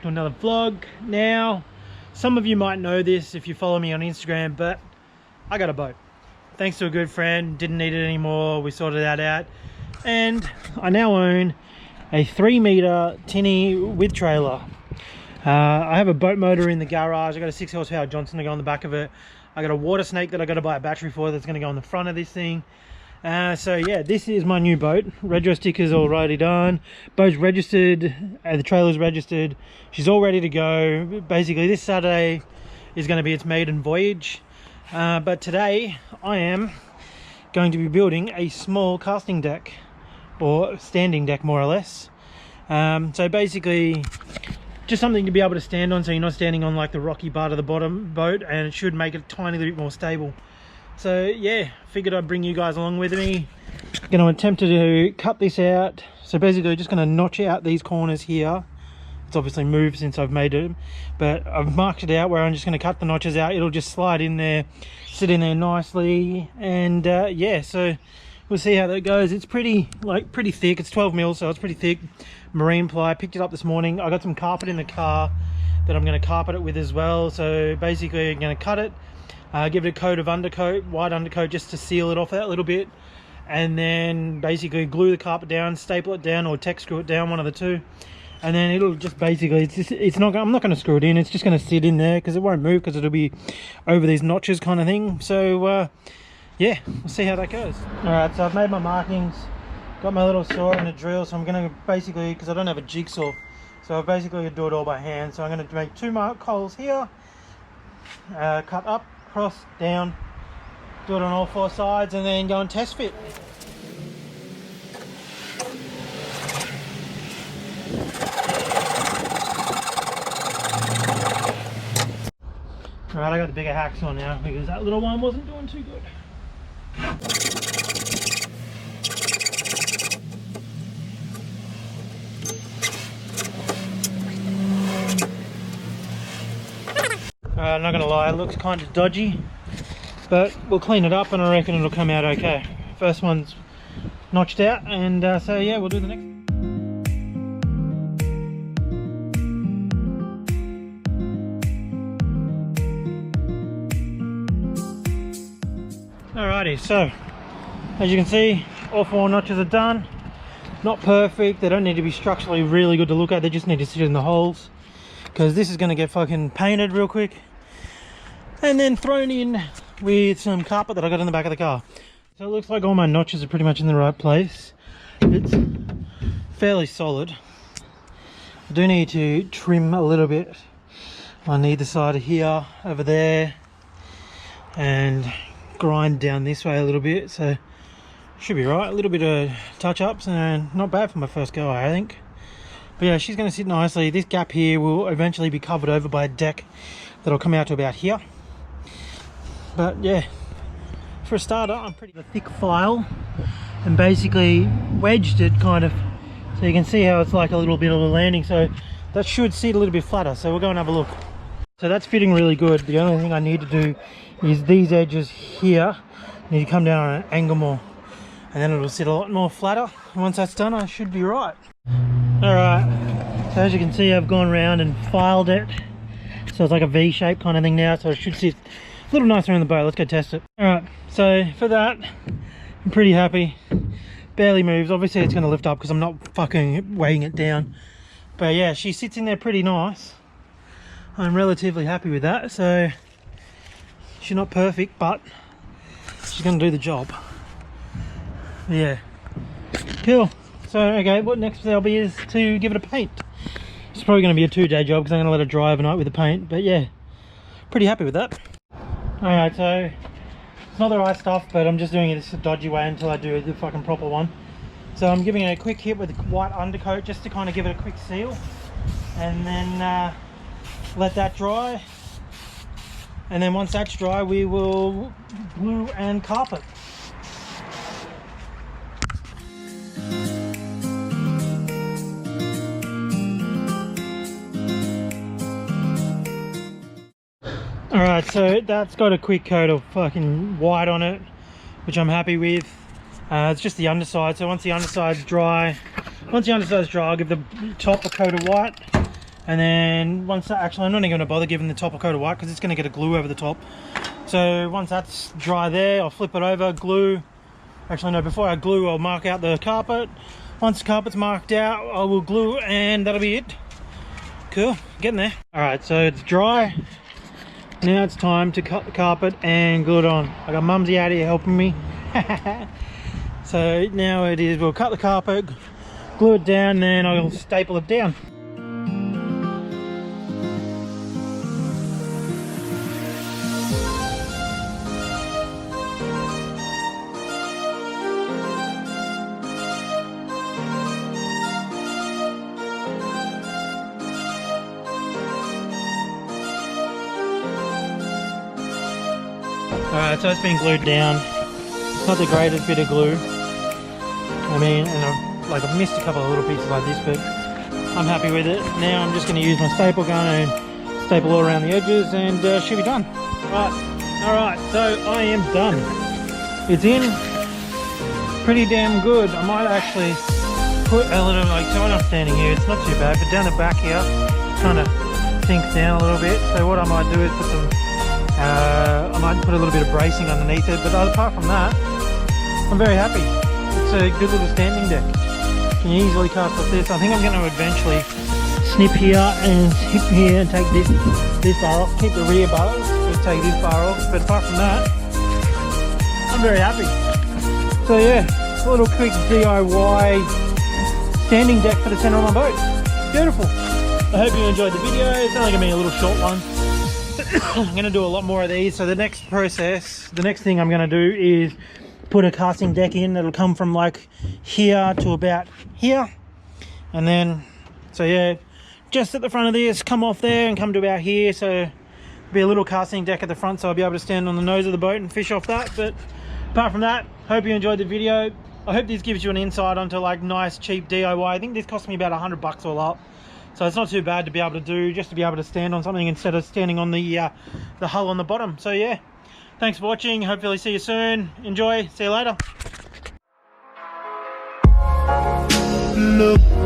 to another vlog. Now, some of you might know this if you follow me on Instagram, but I got a boat. Thanks to a good friend, didn't need it anymore, we sorted that out. And I now own a 3-meter tinny with trailer. I have a boat motor in the garage. I got a 6 horsepower Johnson to go on the back of it. I got a water snake that I got to buy a battery for that's going to go on the front of this thing. So yeah, this is my new boat. Retro sticker's already done. Boat's registered, the trailer's registered. She's all ready to go. Basically this Saturday is going to be its maiden voyage. But today I am going to be building a small casting deck, or standing deck more or less. So basically just something to be able to stand on, so you're not standing on like the rocky part of the bottom boat, and it should make it a tiny little bit more stable. So yeah, figured I'd bring you guys along with me. Going to attempt to cut this out. So basically just going to notch out these corners here. It's obviously moved since I've made it, but I've marked it out where I'm just going to cut the notches out. It'll just slide in there, sit in there nicely, and yeah, so we'll see how that goes. It's pretty thick. It's 12 mil, so it's pretty thick. Marine ply. Picked it up this morning. I got some carpet in the car that I'm going to carpet it with as well. So basically I'm going to cut it, give it a coat of undercoat, white undercoat, just to seal it off that little bit, and then basically glue the carpet down, staple it down, or tech screw it down, one of the two. And then it'll just basically, I'm not going to screw it in. It's just going to sit in there because it won't move, because it'll be over these notches kind of thing. So yeah, we'll see how that goes. All right, so I've made my markings, got my little saw and a drill. So I'm going to basically, because I don't have a jigsaw, so I've basically do it all by hand. So I'm going to make 2 mark holes here, cut up, cross, down, do it on all 4 sides, and then go and test fit. Alright, I got the bigger hacksaw now because that little one wasn't doing too good. I'm not gonna lie, it looks kind of dodgy, but we'll clean it up and I reckon it'll come out okay. First one's notched out, and so yeah, we'll do the next. Alrighty, so as you can see, all 4 notches are done. Not perfect, they don't need to be structurally really good to look at, they just need to sit in the holes, because this is going to get fucking painted real quick and then thrown in with some carpet that I got in the back of the car. So it looks like all my notches are pretty much in the right place. It's fairly solid. I do need to trim a little bit on either side of here, over there, and grind down this way a little bit, so should be right. A little bit of touch-ups, and not bad for my first go, I think. But yeah, she's going to sit nicely. This gap here will eventually be covered over by a deck that'll come out to about here. But yeah, for a starter, I'm pretty a thick file, and basically wedged it kind of, so you can see how it's like a little bit of a landing, so that should sit a little bit flatter. So we'll go and have a look. So that's fitting really good. The only thing I need to do is these edges here need to come down on an angle more, and then it'll sit a lot more flatter. And once that's done, I should be right. Alright, so as you can see, I've gone around and filed it, so it's like a V shape kind of thing now, so it should sit a little nicer in the boat. Let's go test it. Alright, so for that, I'm pretty happy. Barely moves. Obviously it's going to lift up because I'm not fucking weighing it down, but yeah, she sits in there pretty nice. I'm relatively happy with that. So she's not perfect, but she's going to do the job. Yeah, cool. So okay, what next there'll be is to give it a paint. It's probably going to be a 2-day job because I'm going to let it dry overnight with the paint, but yeah, pretty happy with that. Alright, so it's not the right stuff, but I'm just doing it this dodgy way until I do the fucking proper one. So I'm giving it a quick hit with white undercoat just to kind of give it a quick seal, and then let that dry, and then once that's dry we will glue and carpet. Alright, so that's got a quick coat of fucking white on it, which I'm happy with. It's just the underside, so once the underside's dry, I'll give the top a coat of white, And then once that, actually I'm not even going to bother giving the top a coat of white because it's going to get a glue over the top. So once that's dry there, I'll flip it over, glue. Actually no, before I glue I'll mark out the carpet. Once the carpet's marked out I will glue and that'll be it. Cool, getting there. Alright, so it's dry. Now it's time to cut the carpet and glue it on. I got Mumsy out here helping me. So now it is, we'll cut the carpet, glue it down, then I'll staple it down. Alright, so it's been glued down. It's not the greatest bit of glue. I mean, and I've missed a couple of little pieces like this, but I'm happy with it. Now I'm just going to use my staple gun and staple all around the edges and should be done. Alright, so I am done. It's in pretty damn good. I might actually put a little, like, so when I'm standing here, it's not too bad, but down the back here, kind of sinks down a little bit. So what I might do is put some I might put a little bit of bracing underneath it, but apart from that, I'm very happy. It's a good little standing deck. Can you easily cast off this? I think I'm going to eventually snip here and snip here and take this bar off. Keep the rear bar, just take this bar off. But apart from that, I'm very happy. So yeah, a little quick DIY standing deck for the center of my boat. Beautiful. I hope you enjoyed the video. It's only going to be a little short one. I'm going to do a lot more of these. So the next thing I'm going to do is put a casting deck in that'll come from like here to about here, and then so yeah, just at the front of this, come off there and come to about here. So be a little casting deck at the front, so I'll be able to stand on the nose of the boat and fish off that. But apart from that, hope you enjoyed the video. I hope this gives you an insight onto like nice cheap DIY. I think this cost me about $100 all up. So it's not too bad to be able to do, just to be able to stand on something instead of standing on the hull on the bottom. So yeah, thanks for watching. Hopefully see you soon. Enjoy. See you later. Look.